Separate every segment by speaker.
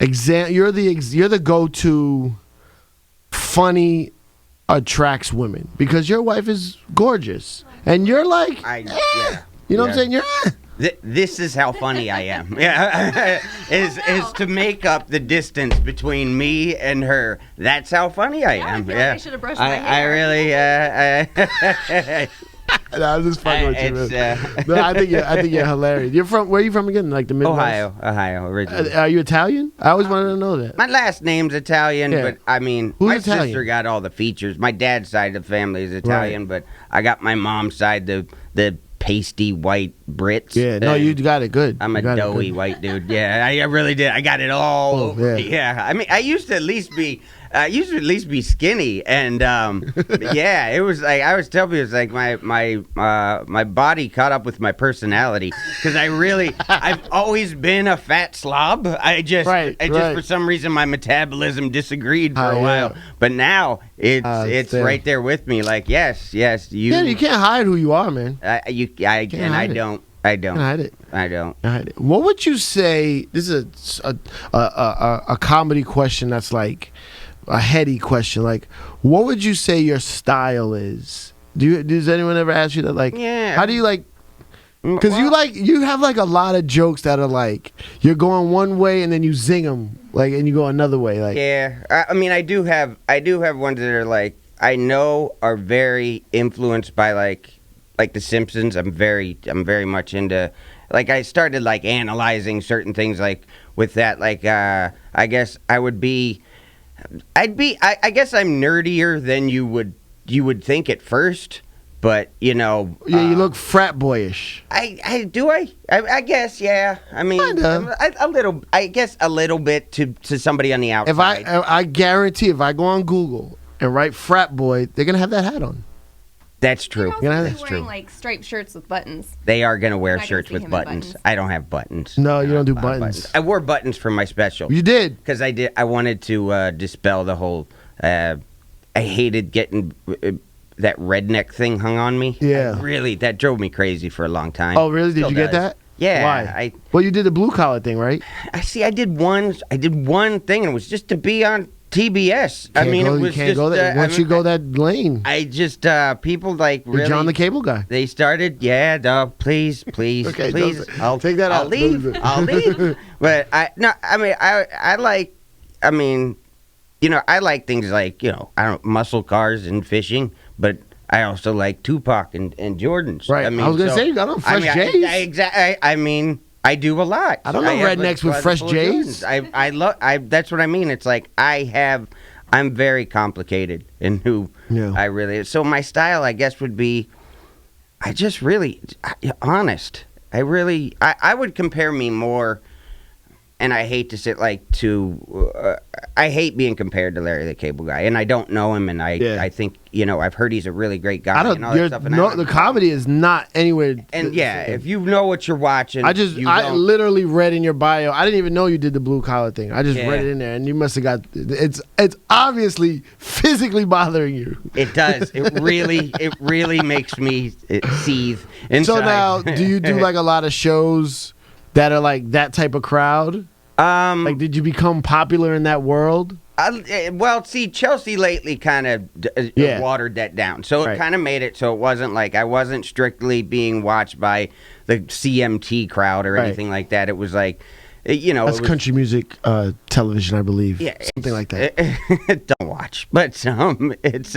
Speaker 1: you're the go-to funny attracts women because your wife is gorgeous and you're like,
Speaker 2: yeah.
Speaker 1: You know what I'm saying? You're.
Speaker 2: This is how funny I am. Yeah, is to make up the distance between me and her. That's how funny I am.
Speaker 3: I feel
Speaker 2: yeah,
Speaker 3: like I should have brushed my
Speaker 2: I
Speaker 3: hair.
Speaker 2: really.
Speaker 1: No, I'm just fucking with you,
Speaker 2: It's,
Speaker 1: man. No, I think you're hilarious. Where are you from again? Like the Midwest?
Speaker 2: Ohio originally.
Speaker 1: Are you Italian? I always wanted to know that.
Speaker 2: My last name's Italian,
Speaker 1: Yeah.
Speaker 2: but I mean,
Speaker 1: Who's
Speaker 2: my
Speaker 1: Italian?
Speaker 2: sister got all the features. My dad's side of the family is Italian, but I got my mom's side, the pasty white Brits.
Speaker 1: Yeah, no, you got it good.
Speaker 2: I'm
Speaker 1: You
Speaker 2: a
Speaker 1: got it
Speaker 2: doughy
Speaker 1: good.
Speaker 2: white dude. Yeah, I really did. I got it all.
Speaker 1: Oh,
Speaker 2: over.
Speaker 1: yeah.
Speaker 2: Yeah. I mean, I used to at least be skinny, and yeah, it was like I was telling you, it's like my body caught up with my personality because I've always been a fat slob. I just for some reason my metabolism disagreed for a while, but now it's right there with me. Like yes, you.
Speaker 1: Yeah, you can't hide who you are, man.
Speaker 2: I don't.
Speaker 1: You can't hide it.
Speaker 2: I don't.
Speaker 1: Hide it. What would you say? This is a comedy question that's like a heady question. Like, what would you say your style is? Does anyone ever ask you that? Like,
Speaker 2: yeah.
Speaker 1: How do you like? Because you have like a lot of jokes that are like you're going one way and then you zing them like and you go another way. Like,
Speaker 2: yeah. I mean, I do have ones that are like I know are very influenced by like The Simpsons. I'm very much into, like, I started like analyzing certain things like with that. Like, I guess I guess I'm nerdier than you would think at first, but you know.
Speaker 1: Yeah, you look frat boyish.
Speaker 2: I guess, yeah. I mean, a little. I guess a little bit to somebody on the outside.
Speaker 1: I guarantee if I go on Google and write frat boy, they're gonna have that hat on.
Speaker 2: That's true.
Speaker 3: That's wearing like striped shirts with buttons.
Speaker 2: They are going to wear
Speaker 3: I can
Speaker 2: shirts
Speaker 3: see
Speaker 2: with
Speaker 3: him in
Speaker 2: buttons.
Speaker 3: buttons.
Speaker 2: I don't have buttons.
Speaker 1: No, you don't do buttons.
Speaker 2: I wore buttons for my special.
Speaker 1: You did?
Speaker 2: Because I wanted to dispel the whole. I hated getting that redneck thing hung on me.
Speaker 1: Yeah.
Speaker 2: That drove me crazy for a long time.
Speaker 1: Oh, really? Did
Speaker 2: Still
Speaker 1: you get
Speaker 2: does.
Speaker 1: that?
Speaker 2: Yeah.
Speaker 1: Why? Well, you did the blue collar thing, right?
Speaker 2: I did one thing, and it was just to be on TBS. It was just
Speaker 1: go there. Once you go that lane.
Speaker 2: I just people like really.
Speaker 1: You're John the Cable Guy.
Speaker 2: They started, please,
Speaker 1: Okay,
Speaker 2: please.
Speaker 1: I'll take that out.
Speaker 2: I'll leave. But I like. I mean, I like things like muscle cars and fishing, but I also like Tupac and Jordans.
Speaker 1: Right. I was gonna say you got on Fresh J's.
Speaker 2: I mean. I do a lot.
Speaker 1: I don't know rednecks with fresh J's.
Speaker 2: I love. That's what I mean. It's like I'm very complicated in who I really. So my style, I guess, would be. I just really honest. I would compare me more. And I hate to sit I hate being compared to Larry the Cable Guy, and I don't know him, and I think I've heard he's a really great guy. And all that stuff,
Speaker 1: the comedy is not anywhere.
Speaker 2: And if you know what you're watching,
Speaker 1: I literally read in your bio. I didn't even know you did the blue collar thing. I just read it in there, and you must have got it's obviously physically bothering you.
Speaker 2: It does. It really makes me seethe inside.
Speaker 1: So now, do you do like a lot of shows that are like that type of crowd? Like, did you become popular in that world?
Speaker 2: Chelsea lately kind of watered that down. So it kind of made it so it wasn't like I wasn't strictly being watched by the CMT crowd or anything like that. It was like,
Speaker 1: that's country music television, I believe. Yeah, something like that.
Speaker 2: Don't watch, but it's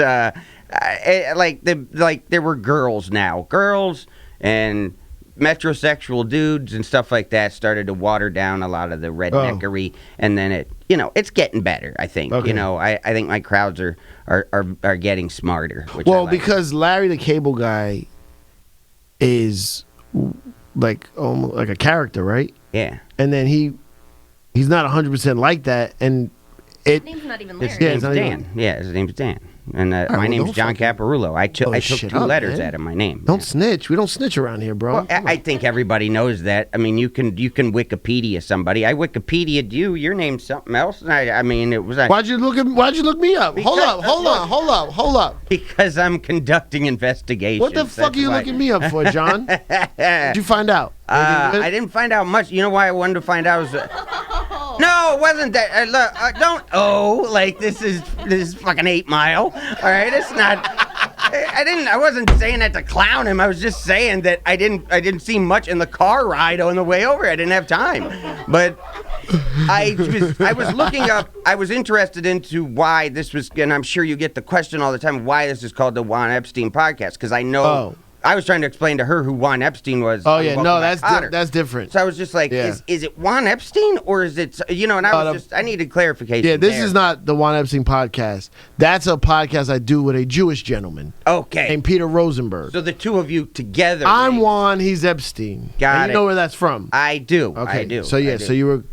Speaker 2: there were girls and metrosexual dudes and stuff like that started to water down a lot of the redneckery, and then it's getting better. I think I think my crowds are getting smarter.
Speaker 1: Because Larry the Cable Guy is like almost like a character, right?
Speaker 2: Yeah,
Speaker 1: and then he's not 100% like that, and
Speaker 3: his name's not even Larry.
Speaker 2: His name's Dan. Yeah, his name's Dan. And my name's John Caparulo. I took 2 letters out of my name.
Speaker 1: Don't snitch. We don't snitch around here, bro.
Speaker 2: Well, I think everybody knows that. I mean, you can Wikipedia somebody. I Wikipedia'd you. Your name's something else. I mean, it was.
Speaker 1: Why'd you look me up? Hold up.
Speaker 2: Because I'm conducting investigations.
Speaker 1: What the fuck are you looking me up for, John? What'd you find out? Anything good?
Speaker 2: I didn't find out much. You know why I wanted to find out? No, it wasn't that. Look, don't. Oh, like this is fucking 8 Mile. All right, it's not. I wasn't saying that to clown him. I was just saying that I didn't see much in the car ride on the way over. I didn't have time, but I was looking up. I was interested into why this was, and I'm sure you get the question all the time, why this is called the Juan Epstein podcast, because I know.
Speaker 1: Oh.
Speaker 2: I was trying to explain to her who Juan Epstein was.
Speaker 1: Oh yeah, no, that's different.
Speaker 2: So I was just like, is it Juan Epstein or is it, and I needed clarification.
Speaker 1: Yeah, this is not the Juan Epstein podcast. That's a podcast I do with a Jewish gentleman.
Speaker 2: Okay.
Speaker 1: Named Peter Rosenberg.
Speaker 2: So the two of you together.
Speaker 1: I'm Juan, he's Epstein.
Speaker 2: Got
Speaker 1: and you know where that's from?
Speaker 2: I do.
Speaker 1: Okay.
Speaker 2: I do.
Speaker 1: So yeah,
Speaker 2: I do.
Speaker 1: so you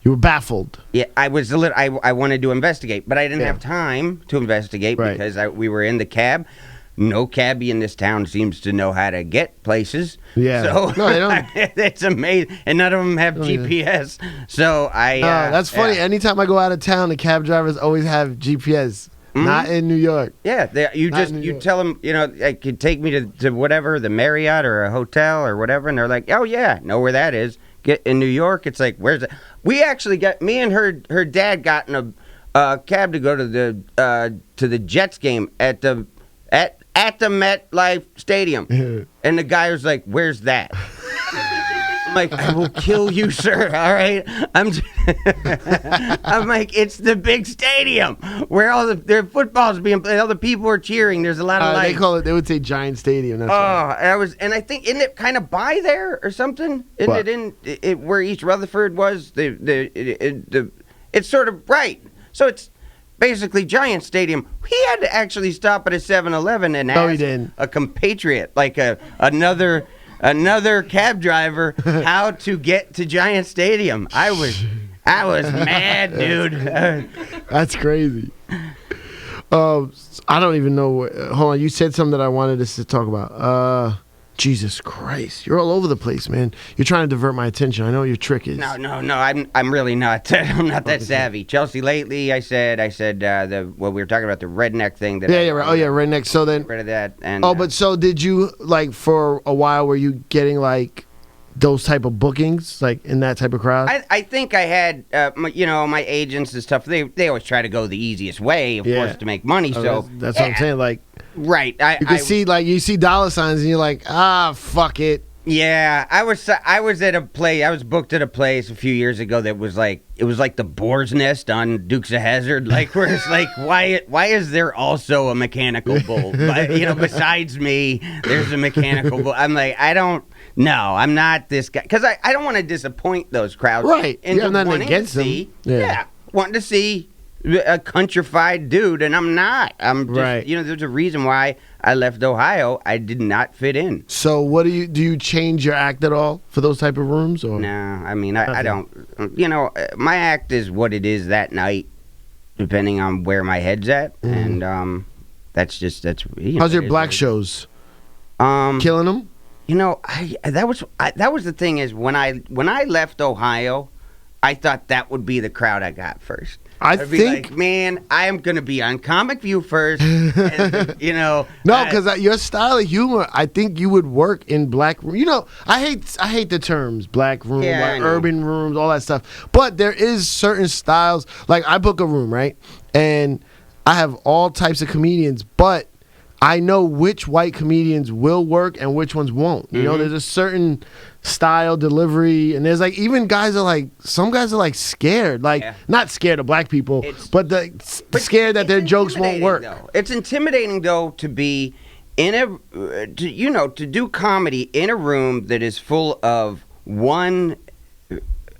Speaker 1: were baffled.
Speaker 2: Yeah, I was I wanted to investigate, but I didn't have time to investigate because we were in the cab. No cabbie in this town seems to know how to get places.
Speaker 1: Yeah.
Speaker 2: So
Speaker 1: no, they don't.
Speaker 2: It's amazing, and none of them have GPS. So
Speaker 1: that's funny.
Speaker 2: Yeah.
Speaker 1: Anytime I go out of town, the cab drivers always have GPS. Mm-hmm. Not in New York.
Speaker 2: Yeah, you tell them, I could take me to whatever, the Marriott or a hotel or whatever, and they're like, oh yeah, know where that is. Get in New York, it's like, where's it? We actually me and her dad got in a cab to go to the Jets game at the MetLife Stadium, and the guy was like, "Where's that?" I'm like, "I will kill you, sir." All right, I'm like, "It's the big stadium where all their football's being played. All the people are cheering. There's a lot of lights."
Speaker 1: They would say Giant Stadium. That's right.
Speaker 2: And I think isn't it kind of by there or something? Isn't it where East Rutherford was? It's sort of right. So it's basically Giant Stadium. He had to actually stop at a 7-Eleven and ask a compatriot, like another cab driver, how to get to Giant Stadium. I was mad, dude.
Speaker 1: That's crazy. I don't even know. Hold on, you said something that I wanted us to talk about. Jesus Christ, you're all over the place, man. You're trying to divert my attention. I know what your trick is.
Speaker 2: No. I'm really not. I'm not that savvy. Chelsea, lately, I said we were talking about the redneck thing. Right.
Speaker 1: Oh yeah, redneck. So then,
Speaker 2: rid of that. And
Speaker 1: but so did you, like, for a while? Were you getting like those type of bookings, like in that type of crowd?
Speaker 2: I think I had, my agents and stuff. They always try to go the easiest way, of course, to make money. So
Speaker 1: that's what I'm saying. Like.
Speaker 2: Right.
Speaker 1: You see dollar signs and you're like, fuck it.
Speaker 2: Yeah, I was at a place. I was booked at a place a few years ago that was like, it was like the Boar's Nest on Dukes of Hazzard, like where it's like, why is there also a mechanical bull? Besides me, there's a mechanical bull. I'm like, I'm not this guy, because I don't want to disappoint those crowds.
Speaker 1: Right. I'm not against them.
Speaker 2: Wanting to see a countrified dude, and I'm not. I'm just,
Speaker 1: right.
Speaker 2: There's a reason why I left Ohio. I did not fit in.
Speaker 1: So what do you change your act at all for those type of rooms? Or?
Speaker 2: No, I mean, I don't. My act is what it is that night, depending on where my head's at, and that's.
Speaker 1: How's your black shows? Killing them?
Speaker 2: That was the thing is when I left Ohio, I thought that would be the crowd I got first. I'd be like, man, I am going to be on Comic View first, and,
Speaker 1: No, because your style of humor, I think you would work in black room. I hate the terms black room, urban rooms, all that stuff. But there is certain styles. Like I book a room, right, and I have all types of comedians, but I know which white comedians will work and which ones won't. There's a certain style, delivery, and there's like even some guys are like scared, not scared of black people, but scared that their jokes won't work.
Speaker 2: It's intimidating though to be in to do comedy in a room that is full of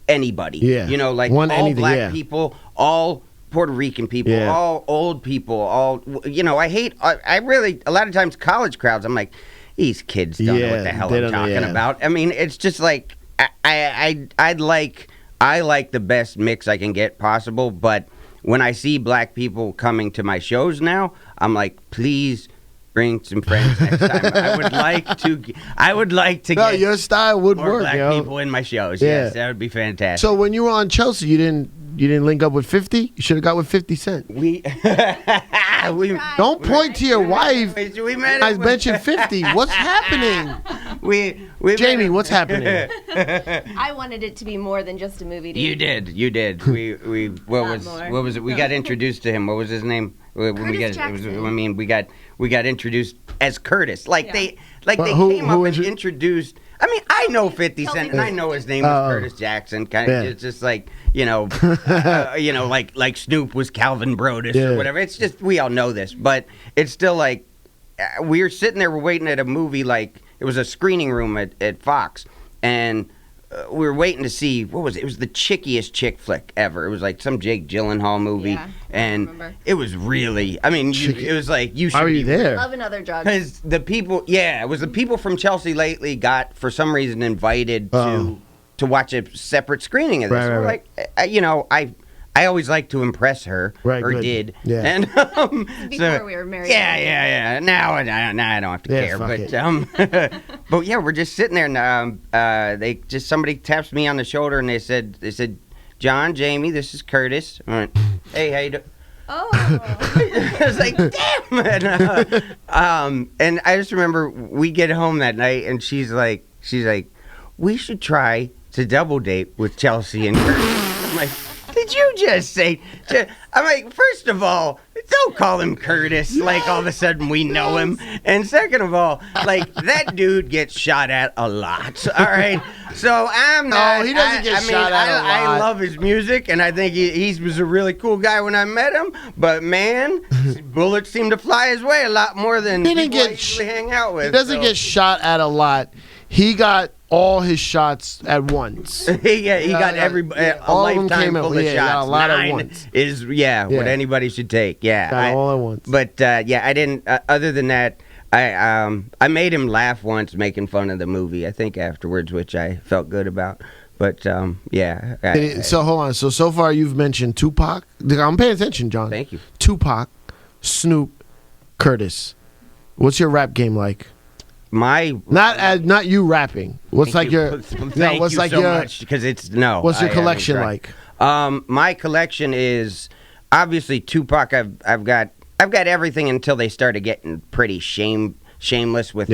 Speaker 2: anybody.
Speaker 1: Yeah.
Speaker 2: All black people, all Puerto Rican people, all old people, I really, a lot of times college crowds, I'm like, these kids don't know what the hell I'm talking about. I mean, it's just like, I like the best mix I can get possible, but when I see black people coming to my shows now, I'm like, please bring some friends next time. I would like to
Speaker 1: No,
Speaker 2: get
Speaker 1: your style would
Speaker 2: more
Speaker 1: work,
Speaker 2: black
Speaker 1: yo.
Speaker 2: people in my shows.
Speaker 1: Yeah.
Speaker 2: Yes, that would be fantastic.
Speaker 1: So when you were on Chelsea, you didn't link up with 50? You should have got with 50 Cent.
Speaker 2: we
Speaker 1: Don't point to your wife.
Speaker 2: we met
Speaker 1: I
Speaker 2: up
Speaker 1: mentioned 50. What's happening?
Speaker 2: we
Speaker 1: Jamie, what's happening?
Speaker 3: I wanted it to be more than just a movie.
Speaker 2: You did. We what
Speaker 3: Lot
Speaker 2: was it? We got introduced to him. What was his name? When we
Speaker 3: Curtis
Speaker 2: got, it was,
Speaker 3: Jackson.
Speaker 2: I mean, we got introduced as Curtis. Like
Speaker 3: Yeah.
Speaker 2: they
Speaker 1: Well, who
Speaker 2: came up and
Speaker 1: intro-
Speaker 2: introduced. I mean, I know 50 Cent, and I know his name was Curtis Jackson. Kind of,
Speaker 1: Yeah.
Speaker 2: it's just like like Snoop was Calvin Brodus
Speaker 1: Yeah.
Speaker 2: or whatever. It's just we all know this, but it's still like we were sitting there, we're waiting at a movie. Like it was a screening room at Fox, and we were waiting to see what was it? It was the chickiest chick flick ever. It was like some Jake Gyllenhaal movie,
Speaker 3: Yeah, I
Speaker 2: and
Speaker 3: remember.
Speaker 2: it was really. I mean, it was like you should.
Speaker 1: How are you
Speaker 2: be
Speaker 1: there?
Speaker 3: Love and Other Drugs.
Speaker 2: because the people, it was the people from Chelsea lately got for some reason invited to watch a separate screening of this.
Speaker 1: Right,
Speaker 2: We're
Speaker 1: right,
Speaker 2: like, I always like to impress her,
Speaker 1: Right,
Speaker 2: or
Speaker 1: good.
Speaker 2: did,
Speaker 1: Yeah.
Speaker 2: and
Speaker 3: Before we were married.
Speaker 2: Yeah. Now I don't have to
Speaker 1: Yeah,
Speaker 2: care,
Speaker 1: fuck
Speaker 2: but but yeah, we're just sitting there, and somebody taps me on the shoulder, and they said, John, Jamie, this is Curtis. I went, hey, how you doing?
Speaker 3: Oh.
Speaker 2: I was like, damn it. And I just remember we get home that night, and she's like, we should try to double date with Chelsea and Curtis. I'm like, did you just say? I'm like, first of all, don't call him Curtis. Like all of a sudden we know him. And second of all, like that dude gets shot at a lot. All right. So I'm not.
Speaker 1: No, he doesn't get shot at a lot.
Speaker 2: I love his music, and I think he was a really cool guy when I met him. But man, bullets seem to fly his way a lot more than
Speaker 1: He didn't
Speaker 2: people I
Speaker 1: get
Speaker 2: usually hang out with.
Speaker 1: He doesn't
Speaker 2: so.
Speaker 1: get shot at a lot. He got all his shots at once.
Speaker 2: he got a
Speaker 1: all of them
Speaker 2: lifetime
Speaker 1: came at-
Speaker 2: full of
Speaker 1: yeah, he
Speaker 2: shots.
Speaker 1: got a lot at
Speaker 2: 9
Speaker 1: once.
Speaker 2: is what anybody should take. Yeah,
Speaker 1: Got all at once.
Speaker 2: But I didn't. Other than that, I made him laugh once making fun of the movie. I think afterwards, which I felt good about. But
Speaker 1: So hold on. So far you've mentioned Tupac. I'm paying attention, John.
Speaker 2: Thank you.
Speaker 1: Tupac, Snoop, Curtis. What's your rap game like? Not you rapping. What's like your
Speaker 2: Thank
Speaker 1: what's
Speaker 2: you
Speaker 1: like
Speaker 2: so
Speaker 1: your
Speaker 2: much because it's no.
Speaker 1: what's your
Speaker 2: I haven't
Speaker 1: collection
Speaker 2: tried.
Speaker 1: like?
Speaker 2: My collection is obviously Tupac. I've got everything until they started getting pretty shameless with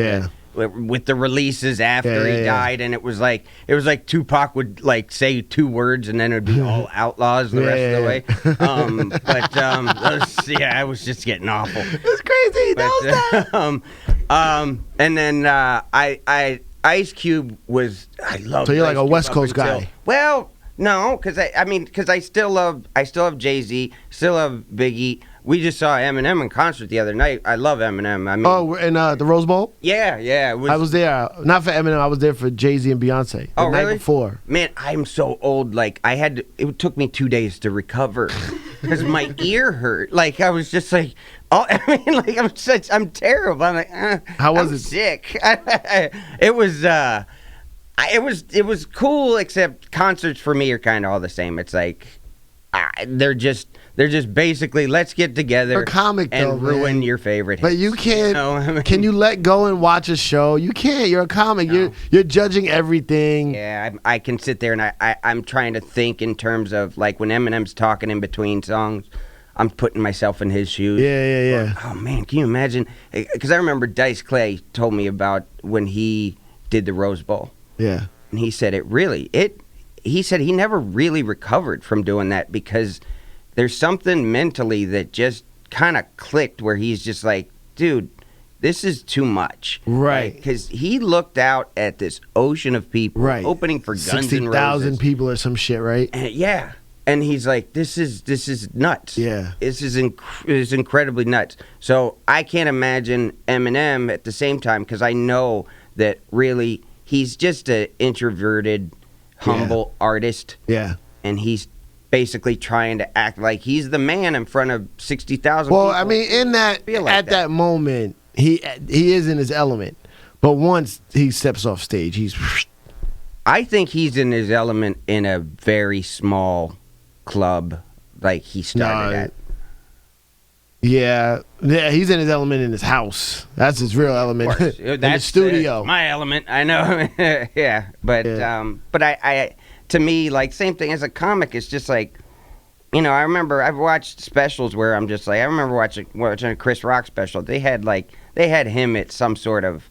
Speaker 2: with the releases after he died, and it was like Tupac would like say 2 words and then it would be all outlaws the rest of the way. I was just getting awful.
Speaker 1: It's crazy.
Speaker 2: And then Ice Cube was I love.
Speaker 1: So you're like a West Coast guy.
Speaker 2: Well, no, because I still love Jay-Z, still love Biggie. We just saw Eminem in concert the other night. I love Eminem. I mean,
Speaker 1: in the Rose Bowl.
Speaker 2: yeah. It
Speaker 1: I was there, not for Eminem. I was there for Jay-Z and Beyonce. The night
Speaker 2: really?
Speaker 1: before.
Speaker 2: Man, I'm so old. Like it took me 2 days to recover because my ear hurt. Like I was just like, I'm terrible. I'm like,
Speaker 1: How was
Speaker 2: I'm
Speaker 1: it?
Speaker 2: Sick. It was cool. Except concerts for me are kind of all the same. It's like they're just basically let's get together
Speaker 1: You're a comic,
Speaker 2: and
Speaker 1: though,
Speaker 2: ruin
Speaker 1: man.
Speaker 2: your favorite.
Speaker 1: But
Speaker 2: hits,
Speaker 1: you can't.
Speaker 2: know? I mean,
Speaker 1: Can you let go and watch a show? You can't. You're a comic.
Speaker 2: No.
Speaker 1: You're judging everything.
Speaker 2: Yeah, I can sit there and I'm trying to think in terms of like when Eminem's talking in between songs, I'm putting myself in his shoes.
Speaker 1: Yeah.
Speaker 2: Oh man, can you imagine? Because I remember Dice Clay told me about when he did the Rose Bowl,
Speaker 1: Yeah.
Speaker 2: and he said he said he never really recovered from doing that because there's something mentally that just kind of clicked where he's just like, dude, this is too much.
Speaker 1: Right.
Speaker 2: Because he looked out at this ocean of people
Speaker 1: Right.
Speaker 2: opening for Guns N'
Speaker 1: 60,000
Speaker 2: Roses.
Speaker 1: people or some shit, right?
Speaker 2: And, yeah. And he's like, this is nuts.
Speaker 1: Yeah.
Speaker 2: This is incredibly nuts. So I can't imagine Eminem at the same time because I know that really he's just an introverted, humble artist.
Speaker 1: Yeah.
Speaker 2: And he's basically trying to act like he's the man in front of 60,000
Speaker 1: Well,
Speaker 2: people.
Speaker 1: I mean, in that
Speaker 2: Feel like
Speaker 1: at that moment, he is in his element. But once he steps off stage, he's
Speaker 2: I think he's in his element in a very small club like he started at.
Speaker 1: Yeah, he's in his element in his house. That's his real element. In the studio.
Speaker 2: My element. I know. Yeah, but I to me, like, same thing as a comic. It's just like, you know, I remember I've watched specials where I'm just like, I remember watching a Chris Rock special. They had him at some sort of,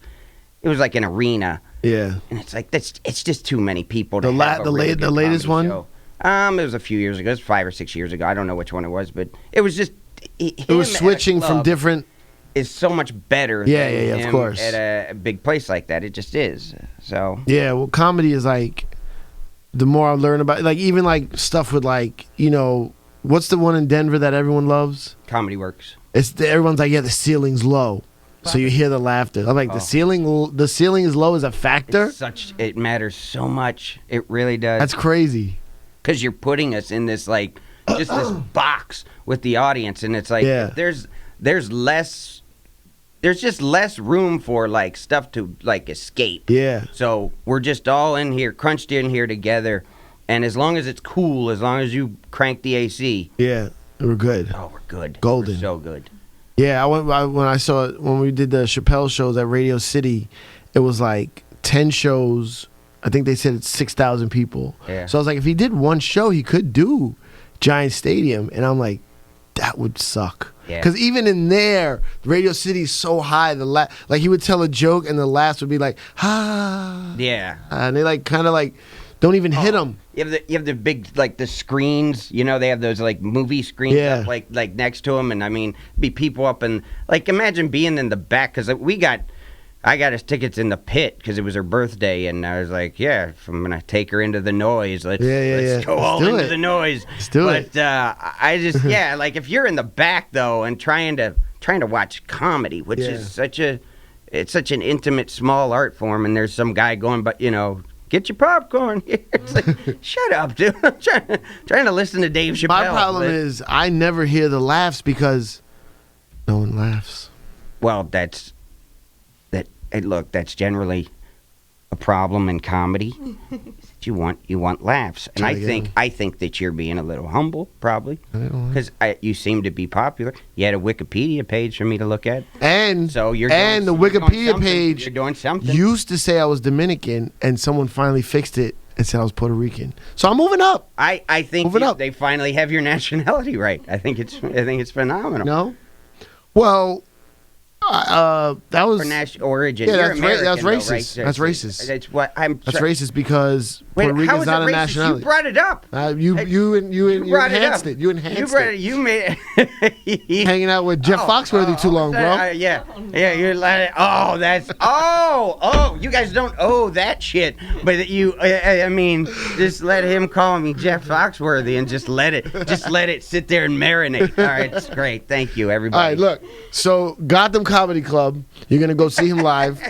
Speaker 2: it was like an arena.
Speaker 1: Yeah,
Speaker 2: and it's like it's just too many people to
Speaker 1: the
Speaker 2: have a really
Speaker 1: the
Speaker 2: good
Speaker 1: latest one.
Speaker 2: show. It was a few years ago. It was 5 or 6 years ago. I don't know which one it was, but it was just.
Speaker 1: It was switching from different.
Speaker 2: Is so much better.
Speaker 1: Yeah,
Speaker 2: than
Speaker 1: of course.
Speaker 2: At a big place like that, it just is. So.
Speaker 1: Yeah, well, comedy is like. The more I learn about, like, even like stuff with, like, you know, what's the one in Denver that everyone loves?
Speaker 2: Comedy Works.
Speaker 1: Everyone's like, yeah, the ceiling's low, so you hear the laughter. I'm like, the ceiling is low is a factor.
Speaker 2: It matters so much. It really does.
Speaker 1: That's crazy.
Speaker 2: Because you're putting us in this, like, just this box with the audience, and it's like there's just less room for, like, stuff to, like, escape.
Speaker 1: Yeah.
Speaker 2: So we're just all in here, crunched in here together, and as long as it's cool, as long as you crank the AC.
Speaker 1: Yeah, we're good.
Speaker 2: Oh, we're good.
Speaker 1: Golden.
Speaker 2: We're so good.
Speaker 1: Yeah, when we did the Chappelle shows at Radio City, it was like 10 shows. I think they said it's 6,000 people.
Speaker 2: Yeah.
Speaker 1: So I was like, if he did one show, he could do Giant Stadium. And I'm like, that would suck.
Speaker 2: Yeah.
Speaker 1: Because even in there, Radio City's so high. Like, he would tell a joke and the last would be like, ha.
Speaker 2: Yeah.
Speaker 1: And they like kind of like don't even hit them.
Speaker 2: You have the big, like, the screens, you know, they have those, like, movie screens up, like next to them, and I mean, be people up and, like, imagine being in the back, because I got us tickets in the pit because it was her birthday, and I was like, yeah, if I'm gonna take her into the noise, let's go all into the noise.
Speaker 1: Let's do it.
Speaker 2: But I just like, if you're in the back though and trying to watch comedy, which is such an intimate small art form, and there's some guy going, but you know. Get your popcorn here. It's like, shut up, dude. I'm trying to listen to Dave Chappelle.
Speaker 1: My problem is I never hear the laughs because no one laughs.
Speaker 2: Well, that's generally a problem in comedy. You want laughs, and I think that you're being a little humble, probably, because you seem to be popular. You had a Wikipedia page for me to look at,
Speaker 1: and
Speaker 2: so the
Speaker 1: Wikipedia page
Speaker 2: you're doing something.
Speaker 1: Used to say I was Dominican, and someone finally fixed it and said I was Puerto Rican. So I'm moving up.
Speaker 2: I think they finally have your nationality right. I think it's phenomenal.
Speaker 1: No, well. That was
Speaker 2: for origin.
Speaker 1: Yeah,
Speaker 2: that's
Speaker 1: racist.
Speaker 2: Right?
Speaker 1: That's racist.
Speaker 2: That's what I'm.
Speaker 1: That's racist because Puerto Rican's not a nationality.
Speaker 2: You brought it up.
Speaker 1: You enhanced it. You enhanced it.
Speaker 2: You made it.
Speaker 1: Hanging out with Jeff Foxworthy too long, bro.
Speaker 2: Yeah. You're like, you guys don't owe that shit, but I mean, just let him call me Jeff Foxworthy and just let it sit there and marinate. All right, it's great. Thank you, everybody.
Speaker 1: All right, look. So Gotham Comedy Club, you're gonna go see him live.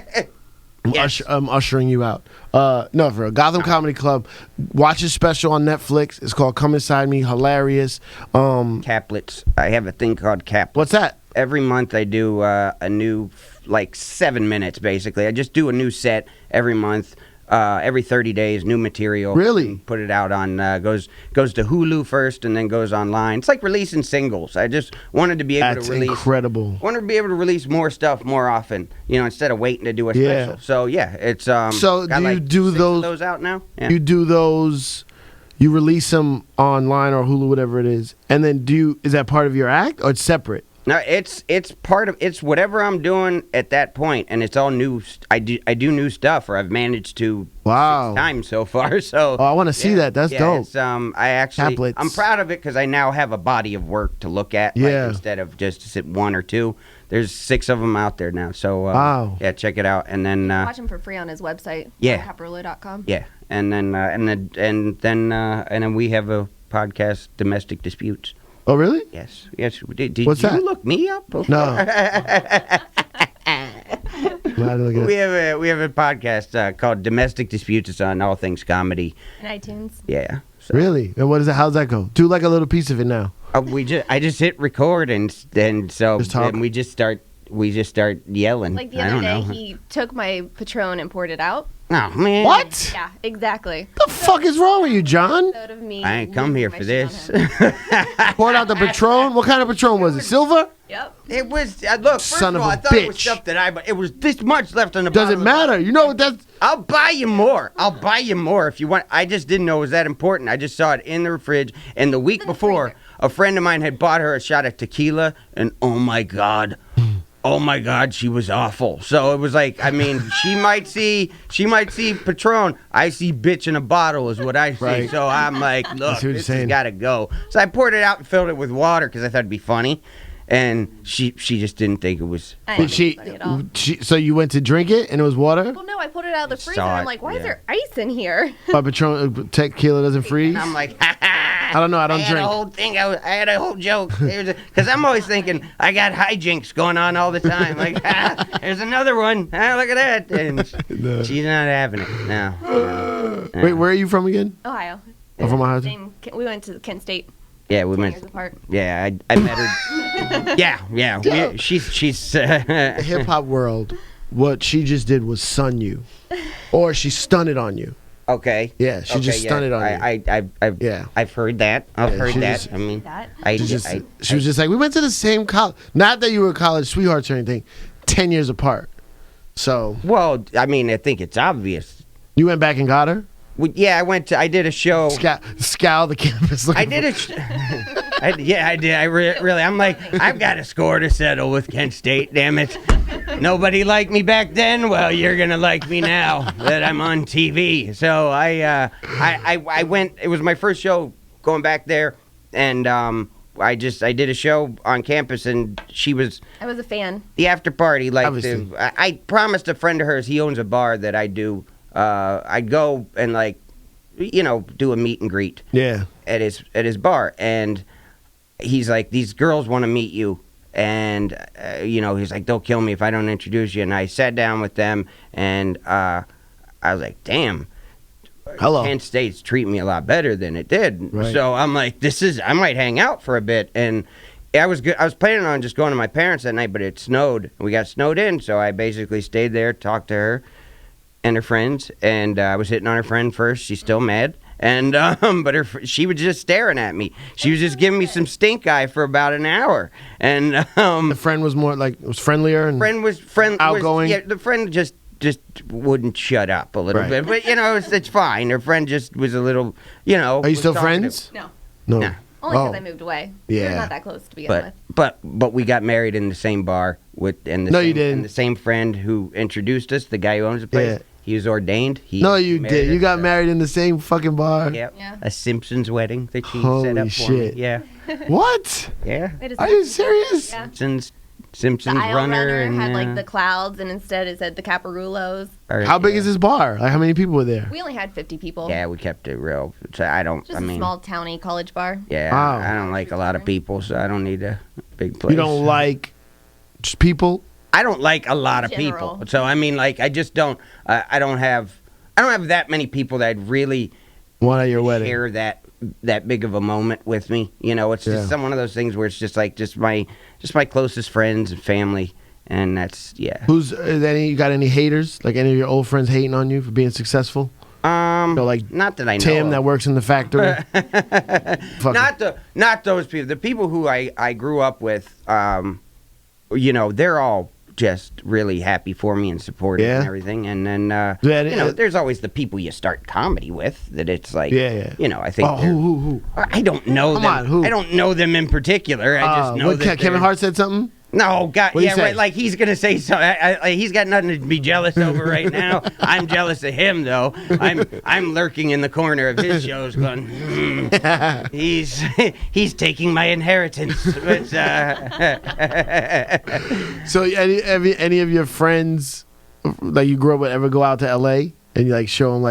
Speaker 2: Yes.
Speaker 1: I'm ushering you out. No, for real. Gotham Comedy Club. Watch his special on Netflix. It's called Come Inside Me. Hilarious.
Speaker 2: Caplets. I have a thing called Caplets.
Speaker 1: What's that?
Speaker 2: Every month I do a new, like, 7 minutes, basically. I just do a new set every month. Every 30 days, new material.
Speaker 1: Really?
Speaker 2: Put it out on, goes to Hulu first and then goes online. It's like releasing singles. I just wanted to be able to release.
Speaker 1: That's incredible.
Speaker 2: Wanted to be able to release more stuff more often, you know, instead of waiting to do a special. So, yeah, it's,
Speaker 1: so
Speaker 2: got
Speaker 1: do you
Speaker 2: like
Speaker 1: do
Speaker 2: 6
Speaker 1: those,
Speaker 2: of those out now? Yeah.
Speaker 1: You do those, you release them online or Hulu, whatever it is, and then is that part of your act or it's separate?
Speaker 2: No, it's part of it's whatever I'm doing at that point, and it's all new. I do new stuff, or I've managed to 6 times so far. So
Speaker 1: I want to see that. That's dope.
Speaker 2: It's, I'm proud of it because I now have a body of work to look at.
Speaker 1: Yeah.
Speaker 2: Like, instead of just 1 or 2, there's 6 of them out there now. So yeah, check it out, and then
Speaker 3: watch them for free on his website. Caparulo.com.
Speaker 2: Yeah, and then we have a podcast, Domestic Disputes.
Speaker 1: Oh, really?
Speaker 2: Yes. Did
Speaker 1: What's
Speaker 2: you
Speaker 1: that?
Speaker 2: look me up?
Speaker 1: No.
Speaker 2: We have a podcast called Domestic Disputes. It's on all things comedy.
Speaker 3: And iTunes.
Speaker 2: Yeah. So.
Speaker 1: Really? And what is it? How's that go? Do like a little piece of it now.
Speaker 2: I just hit record and so and we just start yelling.
Speaker 3: Like the other day, he took my Patron and poured it out.
Speaker 2: Oh man!
Speaker 1: What?
Speaker 3: Yeah, exactly.
Speaker 1: The fuck is wrong with you, John?
Speaker 3: Of me
Speaker 2: I ain't come here for this.
Speaker 1: Poured out the Patron. What kind of Patron was it? Silver?
Speaker 3: Yep.
Speaker 2: It was look. First
Speaker 1: Son
Speaker 2: of
Speaker 1: of
Speaker 2: all,
Speaker 1: a
Speaker 2: I thought it was
Speaker 1: bitch.
Speaker 2: stuff that but it was this much left on the bottom.
Speaker 1: Doesn't matter. You know what that's.
Speaker 2: I'll buy you more. I'll buy you more if you want. I just didn't know it was that important. I just saw it in the fridge, and the week before, a friend of mine had bought her a shot of tequila, and oh my god, she was awful. So it was like, I mean, she might see Patron. I see bitch in a bottle is what I see.
Speaker 1: Right.
Speaker 2: So I'm like, look,
Speaker 1: you're
Speaker 2: this
Speaker 1: saying.
Speaker 2: has got to go. So I poured it out and filled it with water because I thought it'd be funny, and she just didn't think it was.
Speaker 3: I
Speaker 1: Did
Speaker 3: didn't funny at all.
Speaker 1: so you went to drink it and it was water?
Speaker 3: Well, no, I pulled it out of the freezer.
Speaker 2: saw
Speaker 3: And I'm
Speaker 2: it,
Speaker 3: like, why is
Speaker 2: yeah.
Speaker 3: there ice in here?
Speaker 1: But Patron tequila doesn't freeze.
Speaker 2: And I'm like, ha ha.
Speaker 1: I don't know. I don't
Speaker 2: I had
Speaker 1: drink.
Speaker 2: a whole thing. I had a whole joke. Because I'm always thinking, I got hijinks going on all the time. Like, there's another one. Look at that. And
Speaker 1: No.
Speaker 2: she's not having it. No.
Speaker 1: Wait, where are you from again?
Speaker 3: Ohio.
Speaker 1: Oh, from Ohio.
Speaker 3: We went to Kent State
Speaker 2: Yeah, we
Speaker 3: 10 years
Speaker 2: met.
Speaker 3: apart.
Speaker 2: Yeah, I met her. Yeah. She's.
Speaker 1: The hip hop world, what she just did was sun you, or she stunted on you.
Speaker 2: Okay.
Speaker 1: Yeah, she just stunted on you.
Speaker 2: Yeah. I've heard that. I've
Speaker 1: Yeah,
Speaker 2: heard
Speaker 1: she
Speaker 2: that.
Speaker 1: just-
Speaker 2: I mean,
Speaker 3: That?
Speaker 1: She was just like, we went to the same college. Not that you were college sweethearts or anything. 10 years apart. So
Speaker 2: Well, I mean, I think it's obvious.
Speaker 1: you went back and got her.
Speaker 2: Yeah, I did a show.
Speaker 1: Scour the campus.
Speaker 2: I did it. I did. Really. I'm like, I've got a score to settle with Kent State. Damn it. Nobody liked me back then. Well, you're gonna like me now that I'm on TV. So I went. It was my first show going back there, and I did a show on campus, and she was
Speaker 3: I was a fan.
Speaker 2: the after party. Like
Speaker 1: Obviously.
Speaker 2: I promised a friend of hers. He owns a bar that I do. I'd go and do a meet and greet
Speaker 1: Yeah.
Speaker 2: at his bar, and he's like, these girls want to meet you, and he's like, they'll kill me if I don't introduce you. And I sat down with them, and I was like, damn,
Speaker 1: Hello.
Speaker 2: Kent State's treating me a lot better than it did.
Speaker 1: Right.
Speaker 2: So I'm like, I might hang out for a bit. And I was good. I was planning on just going to my parents that night, but it snowed. We got snowed in, so I basically stayed there, talked to her and her friends, and I was hitting on her friend first. She's still mad, and but she was just staring at me. She was just giving me some stink eye for about an hour, and
Speaker 1: The friend was more was friendlier and
Speaker 2: friend was
Speaker 1: outgoing?
Speaker 2: Yeah, the friend just wouldn't shut up a little
Speaker 1: Right.
Speaker 2: bit, but it's fine. Her friend just was a little,
Speaker 1: Are you
Speaker 2: was
Speaker 1: still
Speaker 2: talkative.
Speaker 1: friends?
Speaker 3: No.
Speaker 1: No.
Speaker 2: Nah.
Speaker 3: Only because
Speaker 1: Oh.
Speaker 3: I moved away. We
Speaker 1: Yeah.
Speaker 3: were not that close to begin with.
Speaker 2: But we got married in the same bar
Speaker 1: No, you didn't.
Speaker 2: And the same friend who introduced us, the guy who owns the place.
Speaker 1: Yeah.
Speaker 2: He was ordained. He
Speaker 1: No, you
Speaker 2: married
Speaker 1: did. You
Speaker 2: us,
Speaker 1: got married in the same fucking bar.
Speaker 2: Yep.
Speaker 3: Yeah.
Speaker 2: A Simpsons wedding that she
Speaker 1: Holy
Speaker 2: set up for
Speaker 1: shit.
Speaker 2: me. Yeah.
Speaker 1: What?
Speaker 2: Yeah.
Speaker 3: It is
Speaker 1: Are you serious?
Speaker 3: Yeah.
Speaker 2: Simpsons
Speaker 3: The aisle
Speaker 2: runner
Speaker 3: had
Speaker 2: and
Speaker 3: like the clouds, and instead it said the Caparulos.
Speaker 1: How big is this bar? Like, how many people were there?
Speaker 3: We only had 50 people.
Speaker 2: Yeah, we kept it real. So I don't.
Speaker 3: Just
Speaker 2: I mean,
Speaker 3: a small towny college bar.
Speaker 2: yeah,
Speaker 1: Wow.
Speaker 2: I don't like a lot of people, so I don't need a big place.
Speaker 1: You don't like just people?
Speaker 2: I don't like a lot of
Speaker 3: General.
Speaker 2: people. So I mean, like, I just don't. I don't have that many people that really
Speaker 1: One at your wedding.
Speaker 2: share that big of a moment with me. It's just
Speaker 1: Yeah.
Speaker 2: some one of those things where it's just like just my closest friends and family, and that's
Speaker 1: You got any haters? Like any of your old friends hating on you for being successful? Like
Speaker 2: not that I know.
Speaker 1: Tim
Speaker 2: of.
Speaker 1: that works in the factory. Fuck
Speaker 2: Not those people. The people who I grew up with, they're all just really happy for me and supportive
Speaker 1: Yeah.
Speaker 2: and everything. And then
Speaker 1: Yeah,
Speaker 2: there's always the people you start comedy with that it's like
Speaker 1: Yeah.
Speaker 2: I think
Speaker 1: Oh,
Speaker 2: they're-
Speaker 1: who?
Speaker 2: I don't know
Speaker 1: Come
Speaker 2: them.
Speaker 1: on, who?
Speaker 2: I don't know them in particular. I just know
Speaker 1: what,
Speaker 2: that
Speaker 1: Kevin
Speaker 2: they're-
Speaker 1: Hart said something?
Speaker 2: No, God,
Speaker 1: What'd he
Speaker 2: yeah,
Speaker 1: say?
Speaker 2: right. Like he's gonna say something. He's got nothing to be jealous over right now. I'm jealous of him though. I'm lurking in the corner of his shows, going, he's taking my inheritance. But,
Speaker 1: So any of your friends that you grew up with ever go out to L.A. and you like show them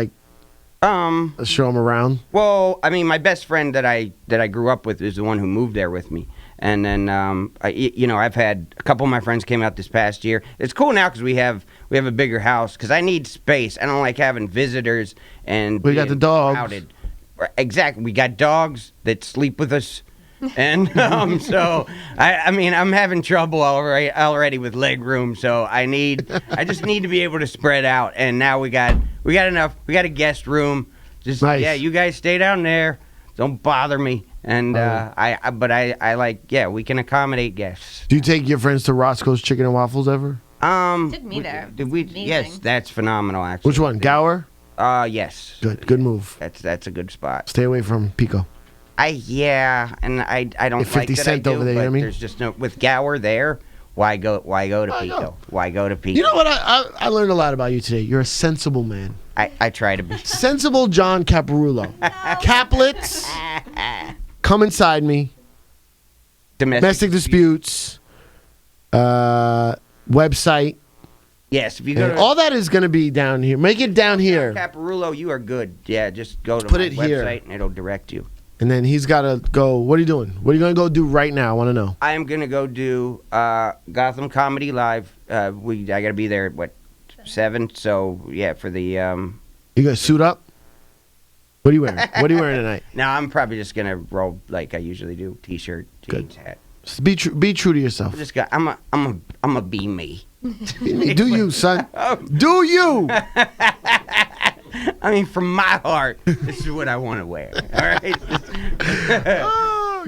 Speaker 1: around?
Speaker 2: Well, I mean, my best friend that I grew up with is the one who moved there with me. And then, I've had a couple of my friends came out this past year. It's cool now because we have a bigger house because I need space. I don't like having visitors and
Speaker 1: We got
Speaker 2: being
Speaker 1: the dogs.
Speaker 2: crowded. Exactly. We got dogs that sleep with us. And so I mean I'm having trouble already with leg room, so I just need to be able to spread out. And now we got enough. We got a guest room. Just
Speaker 1: Nice.
Speaker 2: yeah, you guys stay down there. Don't bother me. And but I like, yeah, we can accommodate guests.
Speaker 1: Do you take your friends to Roscoe's Chicken and Waffles ever?
Speaker 3: Took me there.
Speaker 2: Did we?
Speaker 3: Amazing.
Speaker 2: Yes, that's phenomenal. Actually.
Speaker 1: Which one? Gower?
Speaker 2: Yes.
Speaker 1: Good move.
Speaker 2: That's a good spot.
Speaker 1: Stay away from Pico.
Speaker 2: And I don't
Speaker 1: Hey, 50
Speaker 2: like that
Speaker 1: Cent
Speaker 2: I do,
Speaker 1: over there, you know
Speaker 2: but
Speaker 1: what I mean?
Speaker 2: there's just no with Gower there. Why go to
Speaker 1: I
Speaker 2: Pico?
Speaker 1: know.
Speaker 2: Why go to Pico?
Speaker 1: You know what? I learned a lot about you today. You're a sensible man.
Speaker 2: I try to be.
Speaker 1: Sensible John Caparulo. Caplets, come inside me. Domestic disputes. Website.
Speaker 2: Yes, if you go to
Speaker 1: All that is going to be down here. Make it down here.
Speaker 2: Caparulo, you are good. Yeah, just go to
Speaker 1: Put
Speaker 2: my
Speaker 1: it
Speaker 2: website
Speaker 1: here.
Speaker 2: and it'll direct you.
Speaker 1: And then he's got to go. What are you doing? What are you going to go do right now? I want to know.
Speaker 2: I am gonna go do Gotham Comedy Live. I gotta be there at 7. So yeah, for the
Speaker 1: You going to suit up? What are you wearing? What are you wearing tonight?
Speaker 2: No, I'm probably just gonna roll like I usually do. T-shirt, jeans, hat.
Speaker 1: Just be true to yourself.
Speaker 2: I'm a be me.
Speaker 1: Do you, son? Do you?
Speaker 2: I mean, from my heart, this is what I want to wear. All right.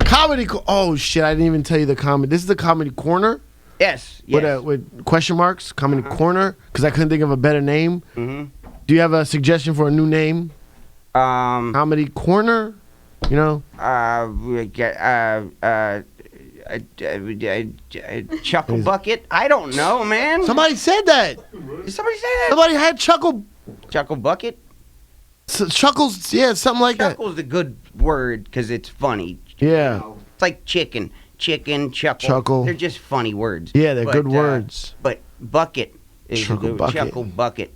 Speaker 1: Comedy. Oh shit! I didn't even tell you the comedy. This is the comedy corner.
Speaker 2: Yes.
Speaker 1: With question marks. Comedy corner. Because I couldn't think of a better name.
Speaker 2: Mm-hmm.
Speaker 1: Do you have a suggestion for a new name? Comedy corner. You know.
Speaker 2: Chuckle bucket. I don't know, man.
Speaker 1: Somebody said that.
Speaker 2: Did somebody say that?
Speaker 1: Somebody had chuckle.
Speaker 2: Chuckle bucket.
Speaker 1: Chuckles. Yeah, something like that.
Speaker 2: Chuckle's a good word because it's funny.
Speaker 1: Yeah.
Speaker 2: You know? It's like chicken, chuckle.
Speaker 1: Chuckle.
Speaker 2: They're just funny words.
Speaker 1: Yeah, they're good words.
Speaker 2: But bucket is
Speaker 1: Chuckle
Speaker 2: good.
Speaker 1: bucket.
Speaker 2: Chuckle bucket.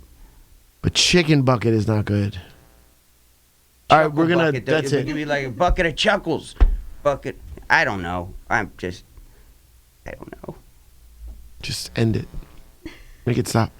Speaker 1: But chicken bucket is not good. All right, we're gonna.
Speaker 2: Bucket,
Speaker 1: That's
Speaker 2: it could be like a bucket of chuckles. Bucket. I don't know. I don't know.
Speaker 1: Just end it. Make it stop.